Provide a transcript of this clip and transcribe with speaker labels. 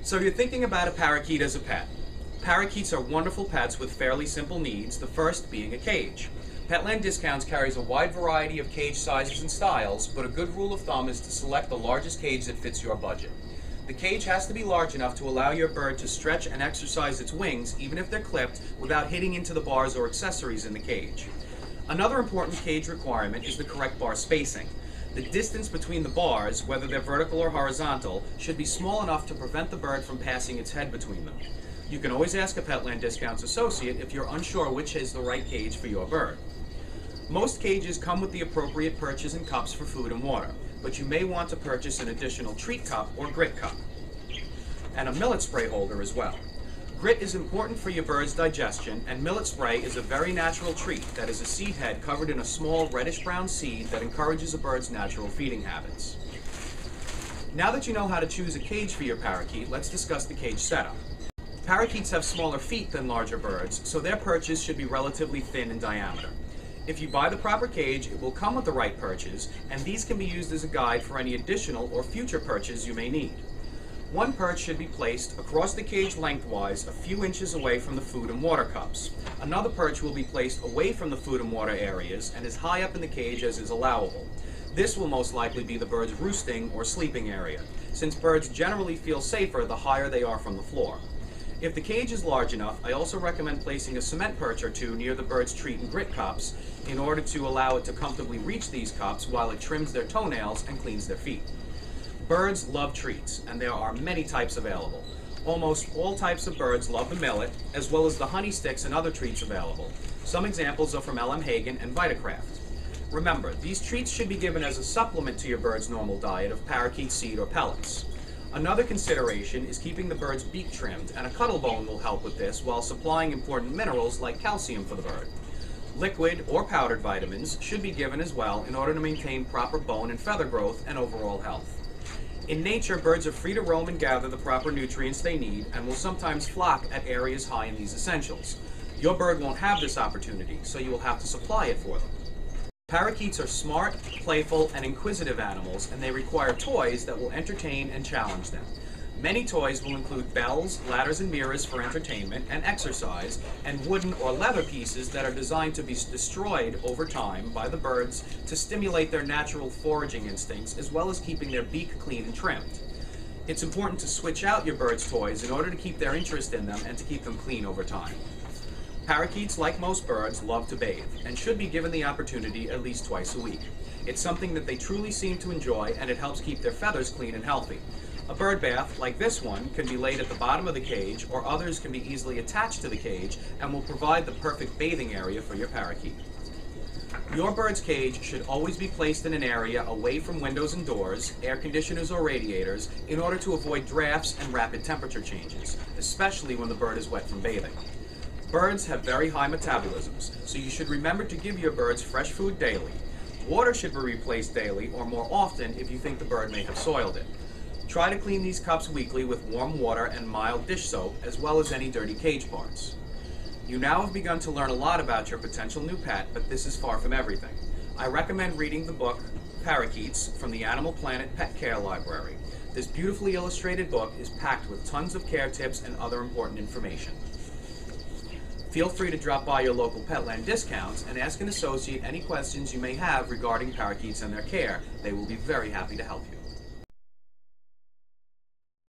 Speaker 1: So you're thinking about a parakeet as a pet. Parakeets are wonderful pets with fairly simple needs, the first being a cage. Petland Discounts carries a wide variety of cage sizes and styles, but a good rule of thumb is to select the largest cage that fits your budget. The cage has to be large enough to allow your bird to stretch and exercise its wings, even if they're clipped, without hitting into the bars or accessories in the cage. Another important cage requirement is the correct bar spacing. The distance between the bars, whether they're vertical or horizontal, should be small enough to prevent the bird from passing its head between them. You can always ask a Petland Discounts associate if you're unsure which is the right cage for your bird. Most cages come with the appropriate perches and cups for food and water, but you may want to purchase an additional treat cup or grit cup, and a millet spray holder as well. Grit is important for your bird's digestion, and millet spray is a very natural treat that is a seed head covered in a small reddish-brown seed that encourages a bird's natural feeding habits. Now that you know how to choose a cage for your parakeet, let's discuss the cage setup. Parakeets have smaller feet than larger birds, so their perches should be relatively thin in diameter. If you buy the proper cage, it will come with the right perches, and these can be used as a guide for any additional or future perches you may need. One perch should be placed across the cage lengthwise a few inches away from the food and water cups. Another perch will be placed away from the food and water areas and as high up in the cage as is allowable. This will most likely be the bird's roosting or sleeping area, since birds generally feel safer the higher they are from the floor. If the cage is large enough, I also recommend placing a cement perch or two near the bird's treat and grit cups in order to allow it to comfortably reach these cups while it trims their toenails and cleans their feet. Birds love treats, and there are many types available. Almost all types of birds love the millet, as well as the honey sticks and other treats available. Some examples are from L.M. Hagen and Vitacraft. Remember, these treats should be given as a supplement to your bird's normal diet of parakeet seed or pellets. Another consideration is keeping the bird's beak trimmed, and a cuddle bone will help with this while supplying important minerals like calcium for the bird. Liquid or powdered vitamins should be given as well in order to maintain proper bone and feather growth and overall health. In nature, birds are free to roam and gather the proper nutrients they need and will sometimes flock at areas high in these essentials. Your bird won't have this opportunity, so you will have to supply it for them. Parakeets are smart, playful, and inquisitive animals, and they require toys that will entertain and challenge them. Many toys will include bells, ladders and mirrors for entertainment and exercise, and wooden or leather pieces that are designed to be destroyed over time by the birds to stimulate their natural foraging instincts, as well as keeping their beak clean and trimmed. It's important to switch out your bird's toys in order to keep their interest in them and to keep them clean over time. Parakeets, like most birds, love to bathe and should be given the opportunity at least twice a week. It's something that they truly seem to enjoy, and it helps keep their feathers clean and healthy. A bird bath, like this one, can be laid at the bottom of the cage, or others can be easily attached to the cage and will provide the perfect bathing area for your parakeet. Your bird's cage should always be placed in an area away from windows and doors, air conditioners or radiators, in order to avoid drafts and rapid temperature changes, especially when the bird is wet from bathing. Birds have very high metabolisms, so you should remember to give your birds fresh food daily. Water should be replaced daily or more often if you think the bird may have soiled it. Try to clean these cups weekly with warm water and mild dish soap, as well as any dirty cage parts. You now have begun to learn a lot about your potential new pet, but this is far from everything. I recommend reading the book Parakeets from the Animal Planet Pet Care Library. This beautifully illustrated book is packed with tons of care tips and other important information. Feel free to drop by your local Petland Discounts and ask an associate any questions you may have regarding parakeets and their care. They will be very happy to help you.